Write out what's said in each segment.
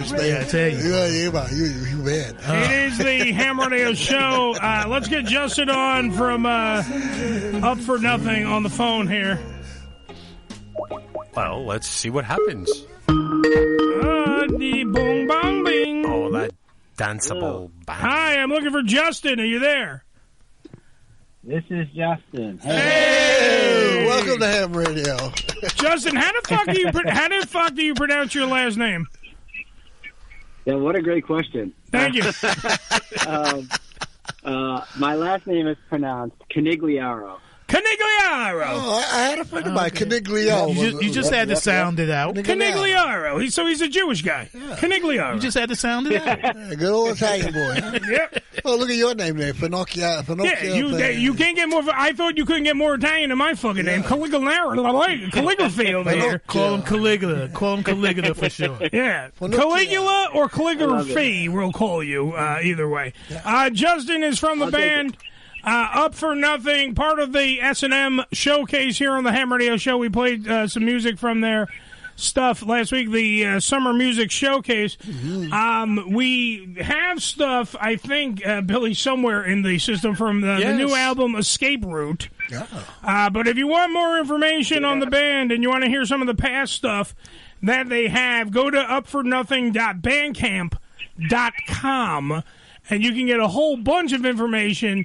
Yeah, I tell you. You bad. It is the Ham Radio Show. Let's get Justin on from Up for Nothing on the phone here. Well, let's see what happens. The boom bong bing. Oh, that danceable bang. Hi, I'm looking for Justin. Are you there? This is Justin. Hey, welcome to Ham Radio. Justin, how the fuck do you pronounce your last name? Yeah, what a great question. Thank you. My last name is pronounced Conigliaro. Conigliaro. Oh, I had a friend of mine, Conigliaro. You just had to sound it out. Conigliaro. He's a Jewish guy. Yeah. Conigliaro. You just had to sound it out. Yeah, good old Italian boy. Yep. Oh, look at your name there, Pinocchio. Yeah, you can't get more. I thought you couldn't get more Italian than my fucking name, Conigliaro. Calligraphy over here. Call him Caligula. Call him Caligula for sure. Yeah, Caligula or calligraphy. We'll call you either way. Justin is from the band. Up for Nothing, part of the S&M showcase here on the Ham Radio Show. We played some music from their stuff last week, the Summer Music Showcase. Mm-hmm. We have stuff, I think, Billy, somewhere in the system from the new album Escape Route. Yeah. But if you want more information on the band and you want to hear some of the past stuff that they have, go to upfornothing.bandcamp.com and you can get a whole bunch of information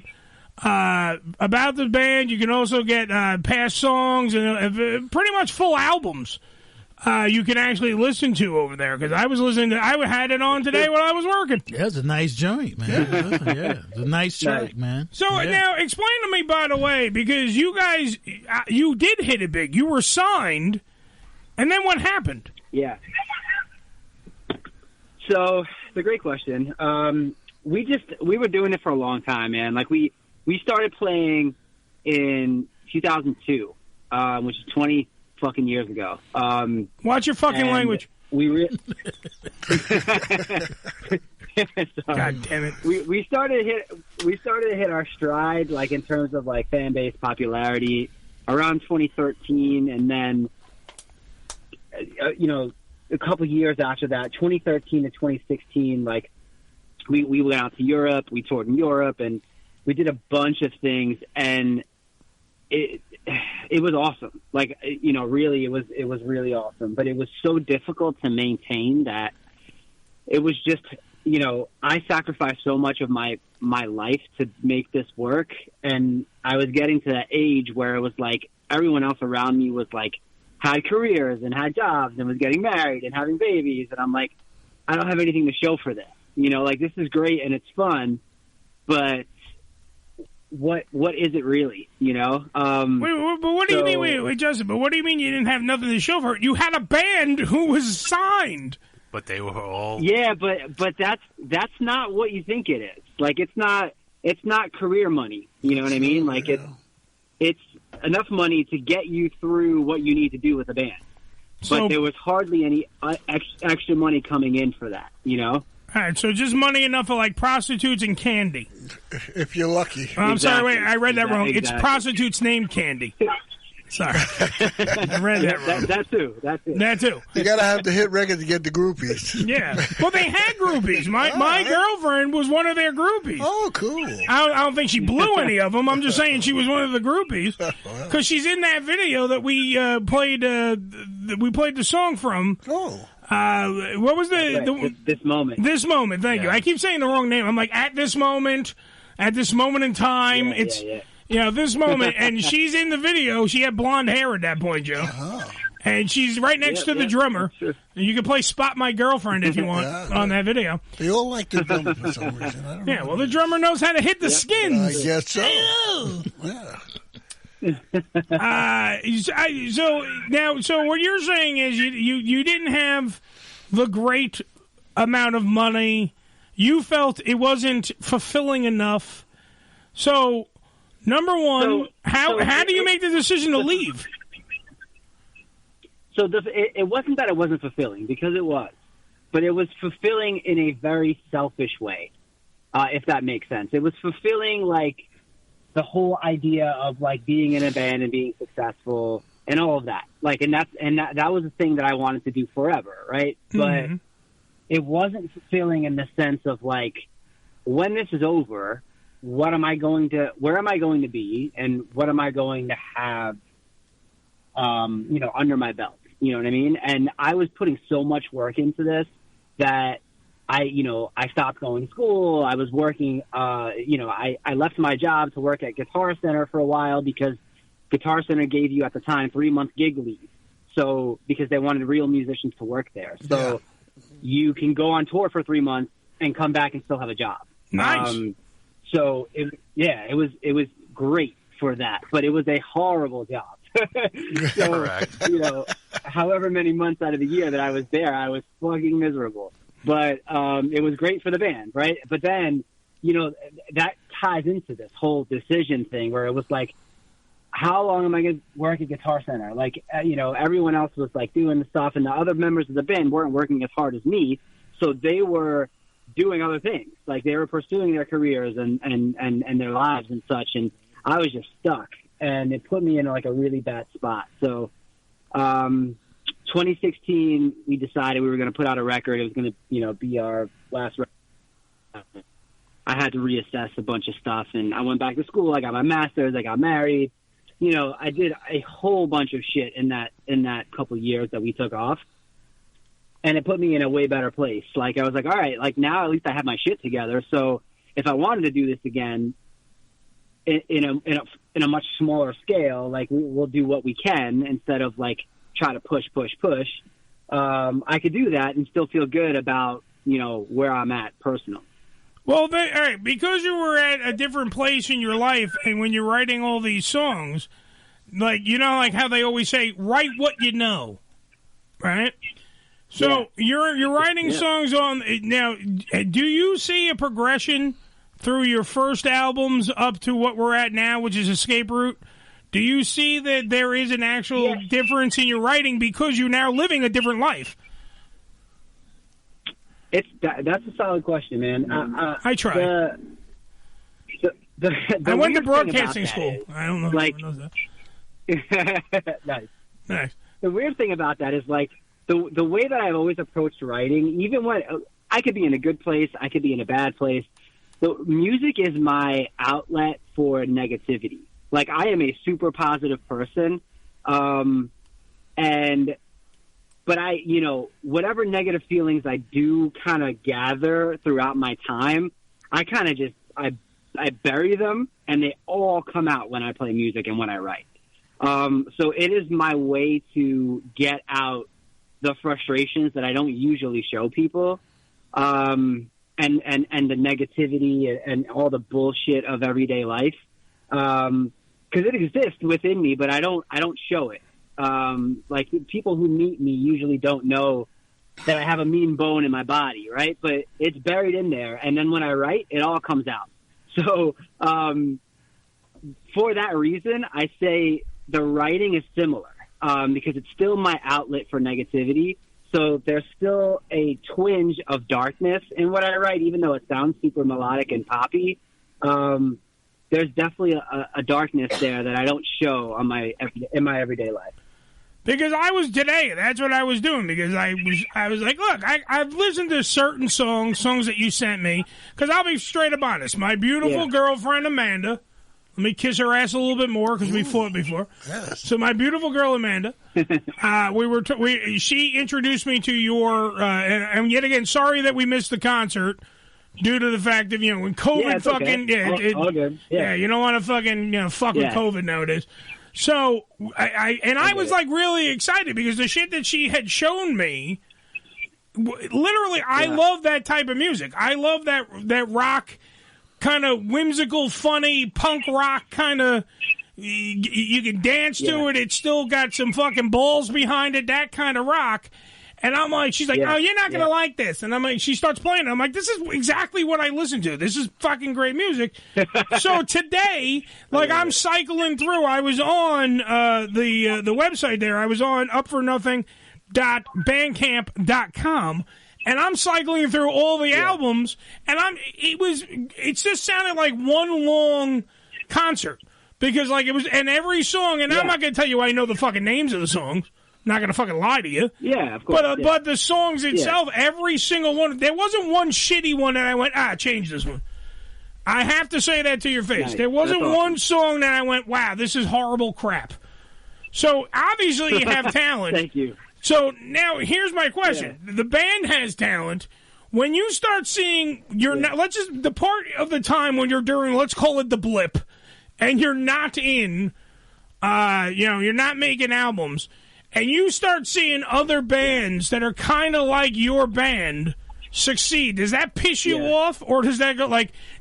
about the band. You can also get past songs and pretty much full albums you can actually listen to over there, because I was listening to, I had it on today when I was working. Yeah, it's a nice joint, man. Yeah, it's a nice track, man. So now explain to me, by the way, because you guys, you did hit it big. You were signed, and then what happened? Yeah. So it's a great question. We were doing it for a long time, man. Like we started playing in 2002, which is 20 fucking years ago. Watch your fucking language. God damn it. We started to hit our stride, like in terms of like fan base popularity, around 2013, and then a couple years after that, 2013 to 2016, like we went out to Europe, we toured in Europe, and we did a bunch of things, and it was awesome. Like, really, it was really awesome. But it was so difficult to maintain that it was just, I sacrificed so much of my life to make this work, and I was getting to that age where it was like everyone else around me was like had careers and had jobs and was getting married and having babies, and I'm like, I don't have anything to show for this. Like, this is great and it's fun, but what is it really, but what do you mean, wait, Justin, but what do you mean you didn't have nothing to show for it? You had a band who was signed. But they were all... Yeah, but that's not what you think it is. Like, it's not career money, you know what I mean? Like, it's enough money to get you through what you need to do with a band. But there was hardly any extra money coming in for that, All right, so just money enough for, like, prostitutes and candy. If you're lucky. Oh, I'm sorry, wait, I read that wrong. It's prostitutes named Candy. Sorry. I read that wrong. That too. You got to have the hit record to get the groupies. Yeah. Well, they had groupies. My girlfriend was one of their groupies. Oh, cool. I don't think she blew any of them. I'm just saying she was one of the groupies. Because she's in that video that we played the song from. Oh. What was This Moment. This Moment, thank you. I keep saying the wrong name. I'm like, at this moment in time, this moment, and she's in the video. She had blonde hair at that point, Joe. Uh-huh. And she's right next to the drummer. And you can play Spot My Girlfriend if you want on that video. They all like the drummer for some reason. I don't know. Well, the drummer knows how to hit the skins. I guess so. So what you're saying is you didn't have the great amount of money. You felt it wasn't fulfilling enough. So, number one, how do you make the decision to leave? So it wasn't that it wasn't fulfilling, because it was. But it was fulfilling in a very selfish way, if that makes sense. It was fulfilling, like, the whole idea of, like, being in a band and being successful and all of that. Like, and that was the thing that I wanted to do forever, right? Mm-hmm. it wasn't fulfilling in the sense of like, when this is over, where am I going to be, and what am I going to have, under my belt? You know what I mean? And I was putting so much work into this that I stopped going to school. I was working, I left my job to work at Guitar Center for a while because Guitar Center gave you at the time 3-month gig leave. So, because they wanted real musicians to work there. So you can go on tour for 3 months and come back and still have a job. Nice. So it was great for that, but it was a horrible job. So, however many months out of the year that I was there, I was fucking miserable. But it was great for the band, right? But then, that ties into this whole decision thing where it was like, how long am I going to work at Guitar Center? Like, everyone else was like doing the stuff, and the other members of the band weren't working as hard as me, so they were doing other things. Like, they were pursuing their careers and their lives and such, and I was just stuck, and it put me in like a really bad spot. So 2016, we decided we were going to put out a record. It was going to, be our last record. I had to reassess a bunch of stuff, and I went back to school. I got my master's. I got married. I did a whole bunch of shit in that couple years that we took off, and it put me in a way better place. Like, I was like, all right, like, now at least I have my shit together. So if I wanted to do this again in a much smaller scale, like, we'll do what we can instead of like try to push. I could do that and still feel good about, where I'm at personally. Well, all right, because you were at a different place in your life, and when you're writing all these songs, like, like how they always say, write what you know, right? So you're writing songs on now. Do you see a progression through your first albums up to what we're at now, which is Escape Route? Do you see that there is an actual difference in your writing because you're now living a different life? That's a solid question, man. I try. I went to broadcasting school. I don't know if anyone knows that. Nice. The weird thing about that is, like, the way that I've always approached writing, even when I could be in a good place, I could be in a bad place. The music is my outlet for negativity. Like, I am a super positive person, but I, whatever negative feelings I do kind of gather throughout my time, I kind of just, I bury them, and they all come out when I play music and when I write. So it is my way to get out the frustrations that I don't usually show people, and the negativity and all the bullshit of everyday life. 'Cause it exists within me, but I don't show it. Like, people who meet me usually don't know that I have a mean bone in my body, right? But it's buried in there, and then when I write, it all comes out. So for that reason, I say the writing is similar, because it's still my outlet for negativity. So there's still a twinge of darkness in what I write, even though it sounds super melodic and poppy. There's definitely a darkness there that I don't show in my everyday life. Because I was today, that's what I was doing. Because I was like, look, I've listened to certain songs that you sent me. Because I'll be straight up honest. My beautiful girlfriend Amanda, let me kiss her ass a little bit more because we fought before. Yes. So my beautiful girl Amanda, she introduced me to your, and yet again, sorry that we missed the concert due to the fact that, when COVID all good. You don't want to fucking fuck with COVID nowadays. So I was like really excited because the shit that she had shown me, literally, I love that type of music. I love that rock, kind of whimsical, funny punk rock kind of. You can dance to it. It's still got some fucking balls behind it. That kind of rock. And I'm like, she's like, oh, you're not going to like this. And I'm like, she starts playing. I'm like, this is exactly what I listen to. This is fucking great music. So today, like, I'm cycling through. I was on the website there. I was on upfornothing.bandcamp.com. And I'm cycling through all the albums. And it just sounded like one long concert. Because, like, it was, and every song, and I'm not going to tell you I know the fucking names of the songs. Not going to fucking lie to you. Yeah, of course. But the songs itself, every single one, there wasn't one shitty one that I went, change this one. I have to say that to your face. Nice. There wasn't That's awesome. one song that I went, wow, this is horrible crap. So obviously you have talent. Thank you. So now here's my question. The band has talent. When you start seeing the part of the time when you're during, let's call it the blip, and you're not in, you're not making albums, and you start seeing other bands that are kind of like your band succeed, does that piss you off, or does that go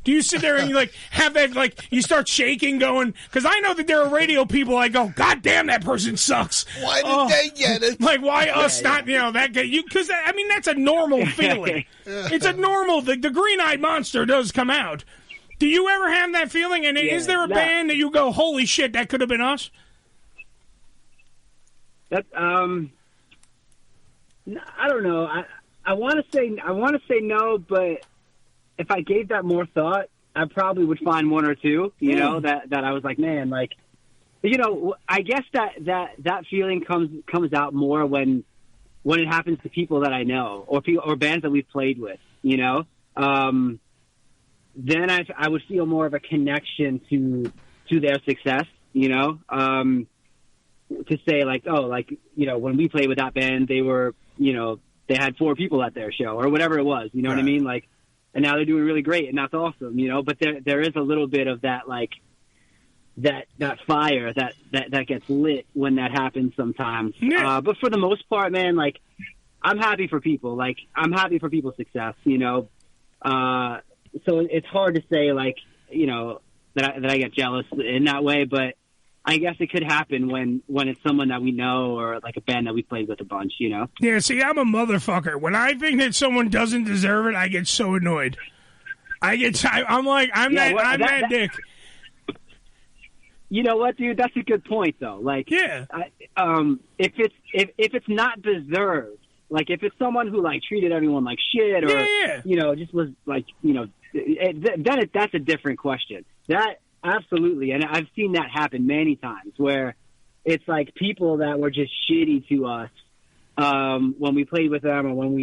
do you sit there and you have that you start shaking going, because I know that there are radio people I go, God damn, that person sucks, why did they get it, why us not that guy, because I mean that's a normal feeling. It's a normal, the green-eyed monster does come out. Do you ever have that feeling, and is there a band that you go, holy shit, that could have been us? That I don't know. I want to say no, but if I gave that more thought, I probably would find one or two. You know that I was like, man, I guess that feeling comes out more when it happens to people that I know or bands that we've played with. Then I would feel more of a connection to their success. To say when we played with that band, they were they had 4 people at their show or whatever it was, you know what I mean? And now they're doing really great and that's awesome, but there is a little bit of that, that fire that gets lit when that happens sometimes. Yeah. But for the most part, man, I'm happy for people. I'm happy for people's success, so it's hard to say, that I get jealous in that way, but I guess it could happen when it's someone that we know or a band that we played with a bunch, Yeah, see, I'm a motherfucker. When I think that someone doesn't deserve it, I get so annoyed. I'm that dick. You know what, dude? That's a good point, though. If it's not deserved, if it's someone who treated everyone like shit, or just was that's a different question. That. Absolutely, and I've seen that happen many times where it's people that were just shitty to us when we played with them or when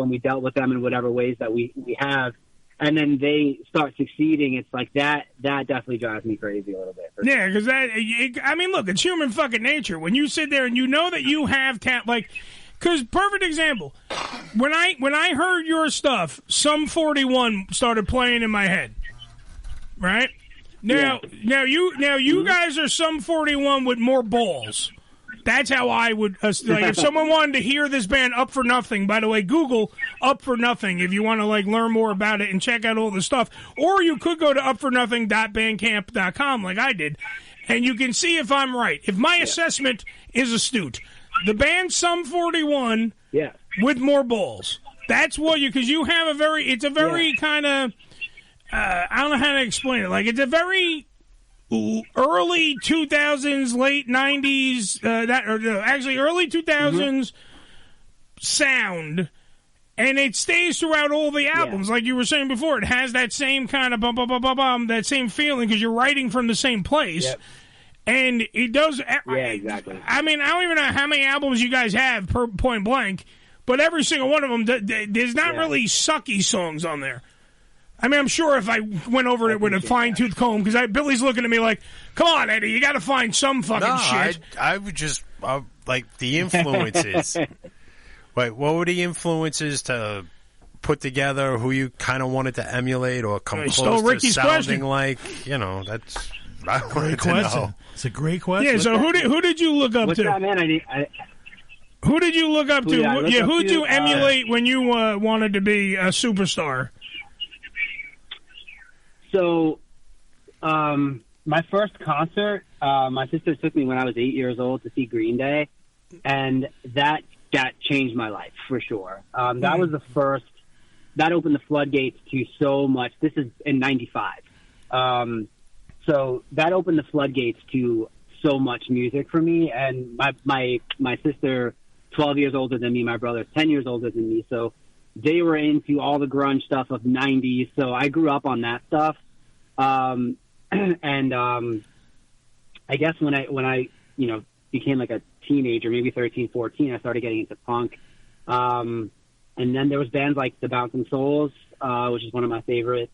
we dealt with them in whatever ways that we have, and then they start succeeding. It's that definitely drives me crazy a little bit. Yeah, because look, it's human fucking nature. When you sit there and you know that you have talent, because perfect example, when I heard your stuff, Sum 41 started playing in my head, right? Now you guys are Sum 41 with more balls. That's how I would if someone wanted to hear this band Up for Nothing. By the way, Google Up for Nothing if you want to learn more about it and check out all the stuff. Or you could go to upfornothing.bandcamp.com like I did, and you can see if I'm right. If my assessment is astute, the band Sum 41 with more balls. That's what because you have a very kind of. I don't know how to explain it. It's a very early 2000s, late 90s, early 2000s sound, and it stays throughout all the albums. Like you were saying before, it has that same kind of bum, bum, bum, bum, bum, that same feeling because you're writing from the same place. Yep. And it does. Yeah, exactly. I mean, I don't even know how many albums you guys have per point blank, but every single one of them, there's not really sucky songs on there. I mean, I'm sure if I went over it with a fine-tooth comb, because Billy's looking at me like, come on, Eddie, you got to find some fucking shit. I would just, the influences. Wait, what were the influences to put together who you kind of wanted to emulate or come close to sounding like? That's... Great question. It's a great question. Yeah, so who did you look up to? That, man? Who did you look up to? Who did you emulate when you wanted to be a superstar? So, my first concert, my sister took me when I was 8 years old to see Green Day, and that changed my life for sure. That was the first. That opened the floodgates to so much. This is in '95. So that opened the floodgates to so much music for me. And my sister, 12 years older than me, my brother's 10 years older than me. So they were into all the grunge stuff of '90s. So I grew up on that stuff. I guess when I became like a teenager, maybe 13, 14, I started getting into punk. And then there was bands like the Bouncing Souls, which is one of my favorites,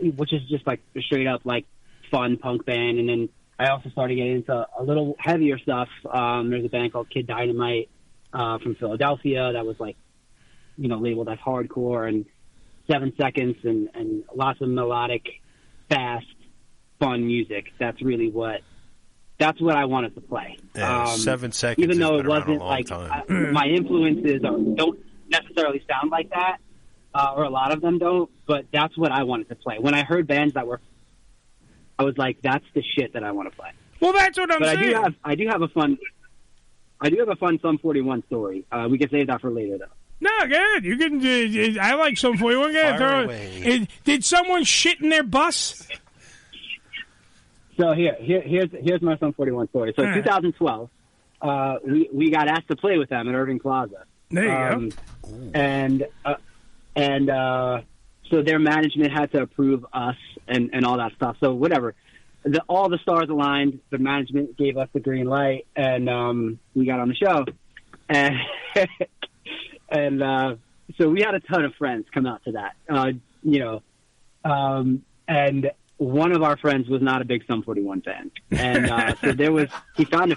which is just like a straight up like fun punk band. And then I also started getting into a little heavier stuff. There's a band called Kid Dynamite from Philadelphia that was like, labeled as hardcore, and 7 Seconds and lots of melodic, fast, fun music. That's what I wanted to play. Yeah, 7 Seconds. Even though it been wasn't around a long time. my influences don't necessarily sound like that, or a lot of them don't. But that's what I wanted to play. When I heard bands I was like, that's the shit that I want to play. Well, that's what I'm saying. I do have a fun Sum 41 story. We can save that for later, though. No, good. You can. I like Sum 41. Did someone shit in their bus? So here's my Sum 41 story. So in 2012, we got asked to play with them at Irving Plaza. There you go. And so their management had to approve us and all that stuff. So whatever. All the stars aligned. The management gave us the green light, and we got on the show. And so we had a ton of friends come out to that, and one of our friends was not a big Sum 41 fan. And so he found a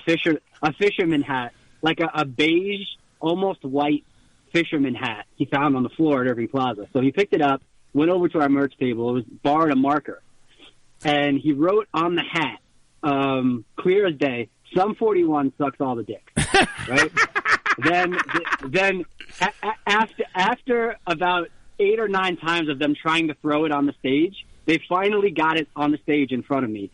fisherman hat, like a beige, almost white fisherman hat he found on the floor at Irving Plaza. So he picked it up, went over to our merch table. It was borrowed a marker. And he wrote on the hat, clear as day, Sum 41 sucks all the dicks, right? Then after about 8 or 9 times of them trying to throw it on the stage, they finally got it on the stage in front of me,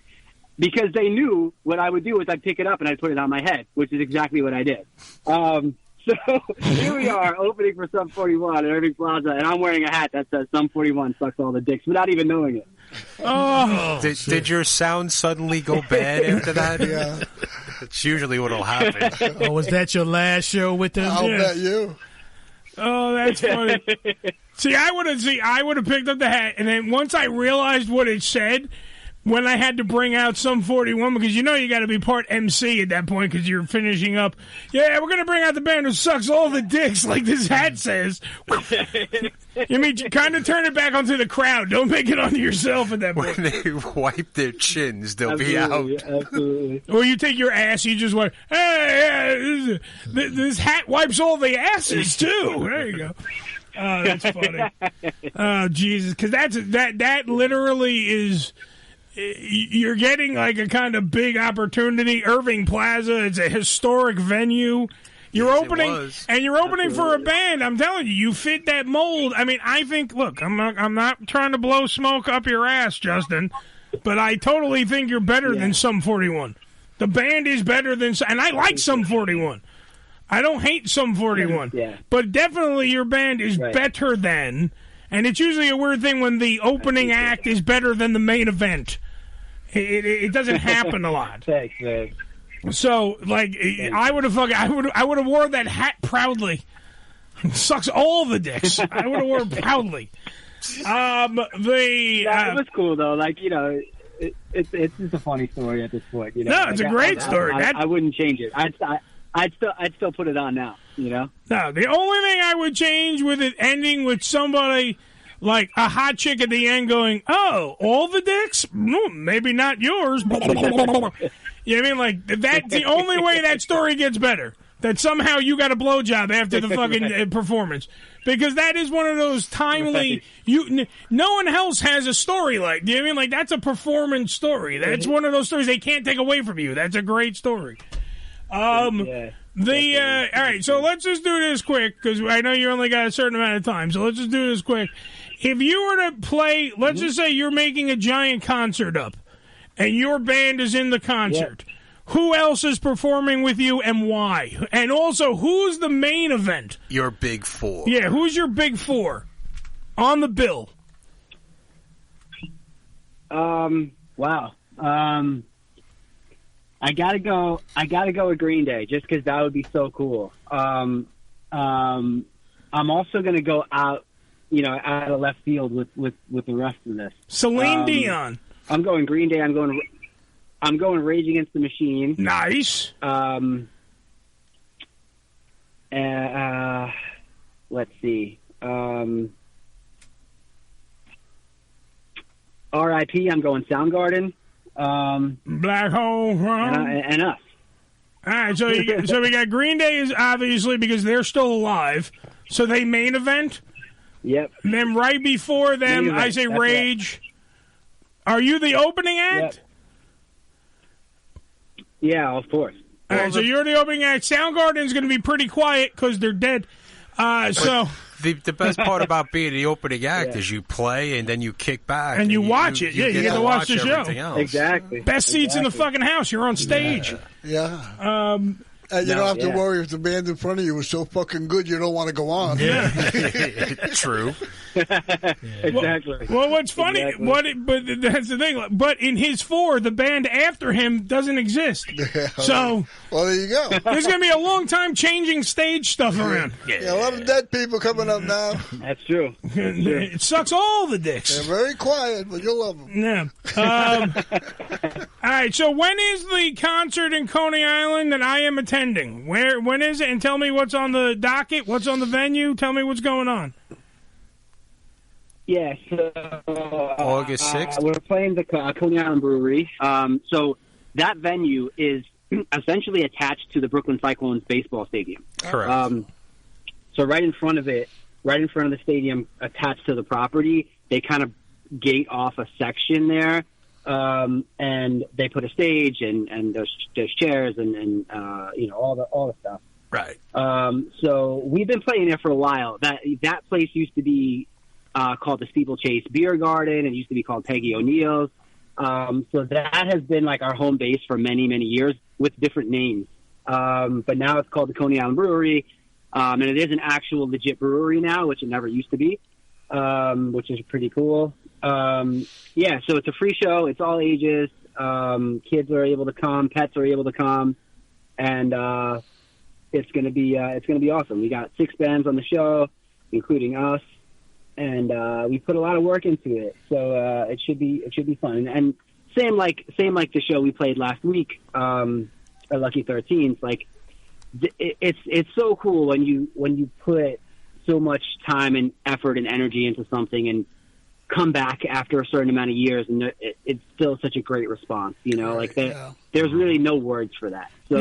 because they knew what I would do is I'd pick it up and I'd put it on my head, which is exactly what I did. So here we are opening for Sum 41 at Irving Plaza, and I'm wearing a hat that says Sum 41 sucks all the dicks without even knowing it. Oh, did your sound suddenly go bad after that? Yeah. That's usually what'll happen. Oh, was that your last show with them? I'll bet you. Oh, that's funny. I would have picked up the hat, and then once I realized what it said, when I had to bring out Sum 41, because you got to be part MC at that point because you're finishing up. Yeah, we're going to bring out the band who sucks all the dicks, like this hat says. You mean kind of turn it back onto the crowd. Don't make it onto yourself at that point. When they wipe their chins, they'll be out. Absolutely. Or you take your ass, you just went, hey, this hat wipes all the asses, too. There you go. Oh, that's funny. Oh, Jesus. Because that literally is... You're getting like a kind of big opportunity. Irving Plaza, it's a historic venue. You're opening for a band. I'm telling you, you fit that mold. I mean, I think. Look, I'm not trying to blow smoke up your ass, Justin, but I totally think you're better than Sum 41. The band is better than, and I like Sum 41. I don't hate Sum 41, but definitely your band is better than. And it's usually a weird thing when the opening act is better than the main event. It doesn't happen a lot. Thanks, man. So, like, I would have wore that hat proudly. Sucks all the dicks. I would have worn it proudly. It was cool though. Like, it's just a funny story at this point. No, it's a great story. I wouldn't change it. I'd still put it on now. No, the only thing I would change with it ending with somebody like a hot chick at the end going, "Oh, all the dicks? Maybe not yours." You know what I mean? Like, that's the only way that story gets better. That somehow you got a blowjob after the fucking performance. Because that is one of those timely... no one else has a story like... Do you know what I mean? Like, that's a performance story. That's one of those stories they can't take away from you. That's a great story. All right, so let's just do this quick, because I know you only got a certain amount of time, so let's just do this quick. If you were to play... Let's just say you're making a giant concert up, and your band is in the concert. Yeah. Who else is performing with you and why? And also, who's the main event? Your big four. Yeah, who's your big four on the bill? Wow. I gotta go with Green Day just because that would be so cool. I'm also gonna go out of left field with the rest of this. Celine Dion. I'm going Green Day. I'm going I'm going Rage Against the Machine. Nice. Let's see. R.I.P. I'm going Soundgarden. Black Hole. And us. All right, so we got Green Day is obviously because they're still alive, so they main event. Yep. And then right before them, I say Rage. Are you the opening act? Yep. Yeah, of course. All right, so you're the opening act. Soundgarden's going to be pretty quiet because they're dead. So the best part about being the opening act is you play and then you kick back and you watch it. You get to watch the show. Else. Exactly. Best seats in the fucking house. You're on stage. Yeah. And you don't have to worry if the band in front of you is so fucking good you don't want to go on. Yeah. True. Exactly. Well, what's funny, but that's the thing. But in his 4, the band after him doesn't exist. Yeah. So, well, there you go. There's going to be a long time changing stage stuff around. Yeah, a lot of dead people coming up now. That's true. It sucks all the dicks. They're very quiet, but you'll love them. Yeah. All right, so when is the concert in Coney Island that I am attending? When is it? And tell me what's on the docket, what's on the venue. Tell me what's going on. Yeah, so August 6th? We're playing the Coney Island Brewery. So that venue is essentially attached to the Brooklyn Cyclones baseball stadium. Correct. So right in front of the stadium, attached to the property, they kind of gate off a section there. And they put a stage and there's chairs and all the stuff. Right. So we've been playing there for a while. That place used to be called the Steeplechase Beer Garden. It used to be called Peggy O'Neill's. So that has been like our home base for many, many years with different names. But now it's called the Coney Island Brewery. And it is an actual legit brewery now, which it never used to be, which is pretty cool. Yeah, so it's a free show. It's all ages. Kids are able to come. Pets are able to come. And it's going to be awesome. We got 6 bands on the show, including us. And we put a lot of work into it. So it should be fun. And same like the show we played last week at Lucky 13th. Like it's so cool when you put so much time and effort and energy into something and come back after a certain amount of years, and it's still such a great response. There's really no words for that. So,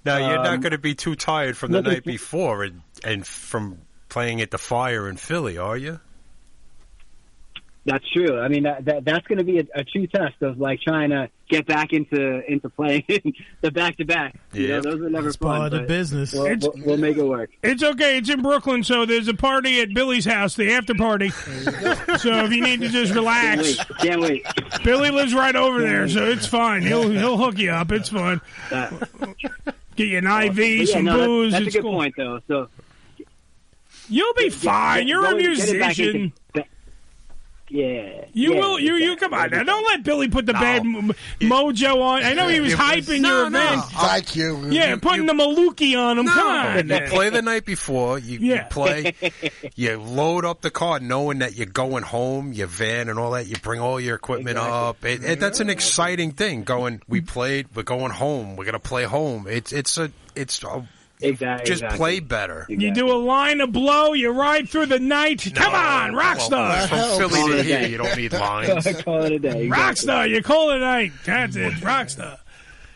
Now, you're not going to be too tired from the night before and from playing at the Fire in Philly, are you? That's true. I mean, that's going to be a true test of like trying to get back into playing the back-to-back. Yeah, those are never it's fun. part of the business. We'll make it work. It's okay. It's in Brooklyn, so there's a party at Billy's house, the after party. So if you need to just relax, can't wait. Billy lives right over there, so it's fine. He'll hook you up. It's fun. Get you an IV, some booze. That's it's a good cool. point, though. So you'll be fine. You're a musician. Yeah. You will. You come on now. Don't let Billy put the bad mojo on. I know he was hyping your event. Thank you. Yeah, putting the Maluki on him. Come on. You play the night before. You play. You load up the car knowing that you're going home, your van and all that. You bring all your equipment up. That's an exciting thing. We played. We're going home. We're gonna play home. It's Exactly. Just play better. Exactly. You do a line of blow, you ride through the night. Come on, Rockstar. From Philly to here, you don't need lines. Call it a day. Exactly. Rockstar, you call it a night. That's it, Rockstar.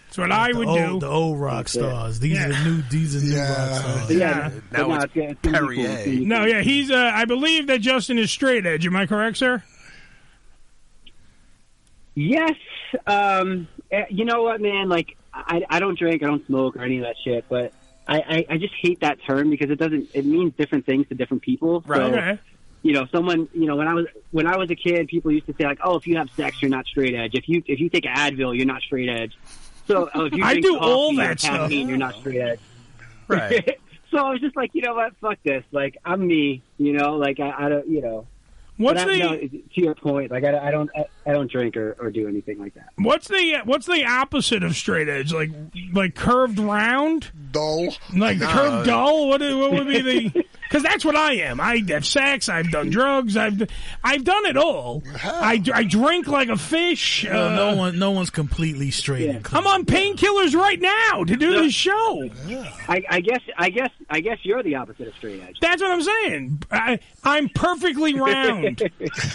That's what I would do. The old rock stars. These are new rock stars. Yeah. Now it's Perrier. Cool. No, yeah, he's. I believe that Justin is straight edge. Am I correct, sir? Yes. You know what, man? Like, I don't drink, I don't smoke, or any of that shit, but I just hate that term because it means different things to different people. Right. So, Okay. Someone, when I was a kid, people used to say like, oh, if you have sex, you're not straight edge. If you take Advil, you're not straight edge. So if you drink do coffee all or that stuff. caffeine, you're not straight edge. Right. So I was just like, you know what, fuck this. Like, I'm me. Like I don't. What's to your point? Like I don't drink or do anything like that. What's the opposite of straight edge? Like curved round? Dull. Like curved dull? What would be the? Because that's what I am. I have sex. I've done drugs. I've done it all. I drink like a fish. No one's completely straight. Yeah. I'm on painkillers right now to do this show. I guess you're the opposite of straight edge. That's what I'm saying. I'm perfectly round.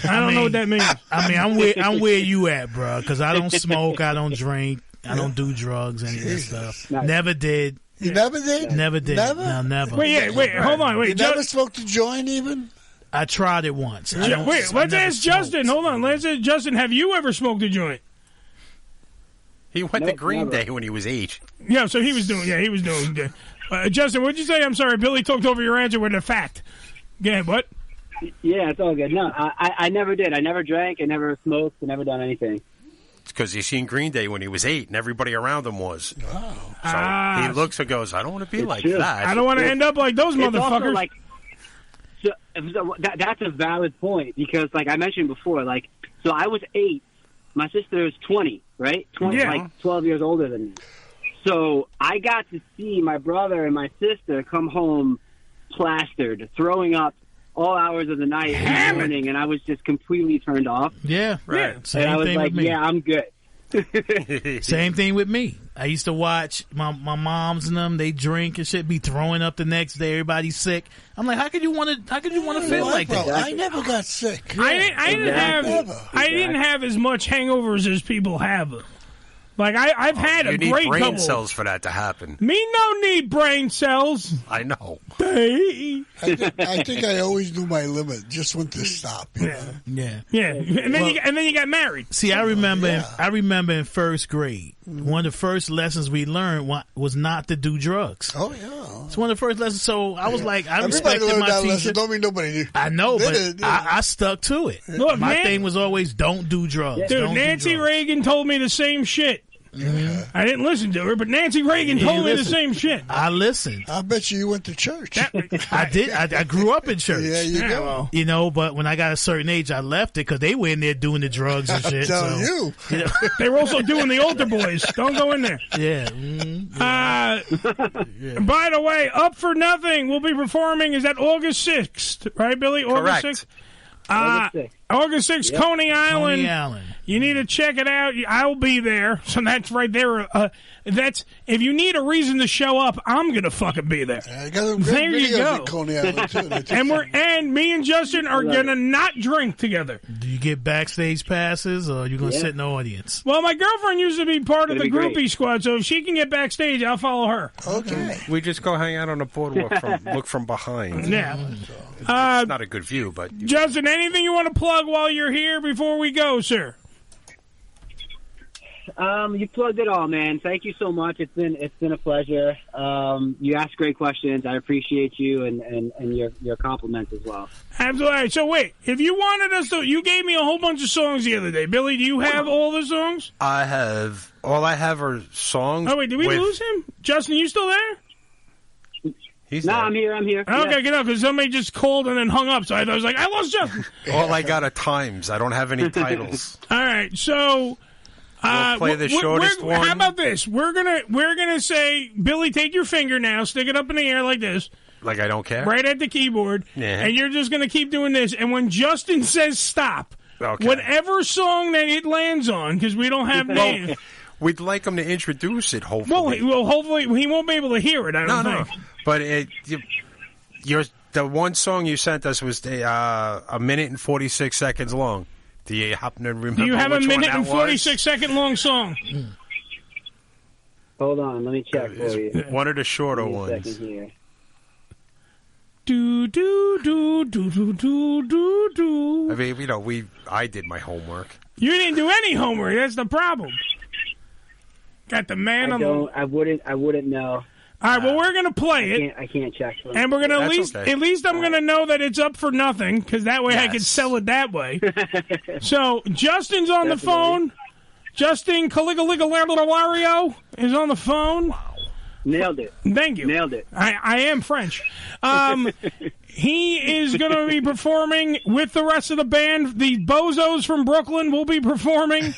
I don't know what that means. I mean, I'm where you at, bro. Because I don't smoke. I don't drink. I don't do drugs. Any of that stuff. Nice. Never did. You never did? Never did. Never? No, never. Wait, hold on. You never smoked a joint even? I tried it once. Let's ask Justin. Hold on. Let's ask Justin. Have you ever smoked a joint? He went to Green Day when he was 8. Yeah, so he was doing. Yeah, he was doing good. Justin, what'd you say? I'm sorry, Billy talked over your answer with a fact. Go ahead, what? Yeah, it's all good. No, I never did. I never drank. I never smoked. I never done anything. It's because he seen Green Day when he was 8, and everybody around him was. Wow. So he looks and goes, I don't want to be like that. I don't want to end up like those motherfuckers. Like, so that's a valid point because, like I mentioned before, like, so I was 8. My sister is 20, right? 20, yeah. Like 12 years older than me. So I got to see my brother and my sister come home plastered, throwing up all hours of the night and morning, and I was just completely turned off. Yeah, right. Yeah. Same and I was thing like, with me. yeah, I'm good. Same thing with me. I used to watch my moms and them. They drink and shit, be throwing up the next day. Everybody's sick. I'm like, how could you want to feel like that? I never got sick. I didn't have as much hangovers as people have. Like I've had a great brain couple. cells for that to happen. Me no need brain cells. I know. I think I always knew my limit. Just when to stop. You know? Yeah. And then you got married. See, I remember in first grade, one of the first lessons we learned was not to do drugs. Oh yeah, it's one of the first lessons. So I was like, I respected learned my that teacher. Lesson. Don't mean nobody. I know, but I stuck to it. Look, my thing was always don't do drugs. Dude, Nancy Reagan told me the same shit. Mm-hmm. I didn't listen to her, but Nancy Reagan told me the same shit. I listened. I bet you went to church. I did. I grew up in church. Yeah, you go. Well. You know, but when I got a certain age, I left it because they were in there doing the drugs and shit. I'm telling you. They were also doing the altar boys. Don't go in there. Yeah. By the way, Up for Nothing will be performing. Is that August 6th? Right, Billy? August 6th? August 6th, yep. Coney Island. You need to check it out. I'll be there. So that's right there. That's if you need a reason to show up, I'm gonna fucking be there. There you go. Coney Island too. and me and Justin are gonna not drink together. Do you get backstage passes, or are you gonna sit in the audience? Well, my girlfriend used to be part of the groupie squad, so if she can get backstage, I'll follow her. Okay. We just go hang out on the boardwalk look from behind. Yeah. It's not a good view, but Justin, anything you want to plug while you're here before we go, sir? You plugged it all, man. Thank you so much. It's been a pleasure. You asked great questions. I appreciate you and your compliments as well. Absolutely. So wait, if you wanted us to, you gave me a whole bunch of songs the other day. Billy, do you have all the songs? I have. All I have are songs. Oh wait, did we lose him? Justin, you still there? He's there. I'm here. Okay, get up, because somebody just called and then hung up. So I was like, I lost Justin. All I got are times. I don't have any titles. All right, so. We'll play the shortest one. How about this? We're gonna say, Billy, take your finger now, stick it up in the air like this. Like I don't care? Right at the keyboard. Yeah. And you're just gonna keep doing this. And when Justin says stop, whatever song that it lands on, because we don't have names. We'd like him to introduce it, hopefully. Well, hopefully he won't be able to hear it, I don't think. No. But the one song you sent us was a minute and 46 seconds long. Do you happen to remember? Do you have a minute and 46-second long song? Hold on, let me check for you. One of the shorter ones. Do do do do do do do do. I mean, I did my homework. You didn't do any homework. That's the problem. Got the man on the. I wouldn't know. All right, well, we're going to play it. I can't check. And we're going to at least I'm going to know that it's up for nothing, because that way I can sell it that way. So, Justin's on the phone. Justin Conigliaro is on the phone. Wow. Nailed it. Thank you. Nailed it. I am French. He is going to be performing with the rest of the band. The Bozos from Brooklyn will be performing.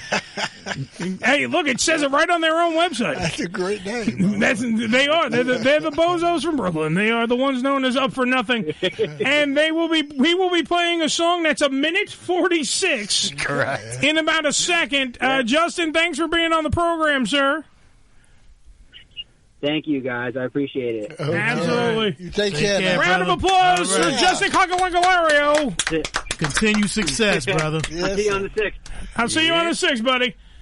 Hey, look, it says it right on their own website. That's a great name. They are. They're the Bozos from Brooklyn. They are the ones known as Up for Nothing. And we will be playing a song that's 1:46. Correct. In about a second. Justin, thanks for being on the program, sir. Thank you, guys. I appreciate it. Okay. Absolutely. You take care. Round of applause for Justin Conigliaro. Continue success, brother. Yes. I'll see you on the 6th. I'll see you on the 6th, buddy.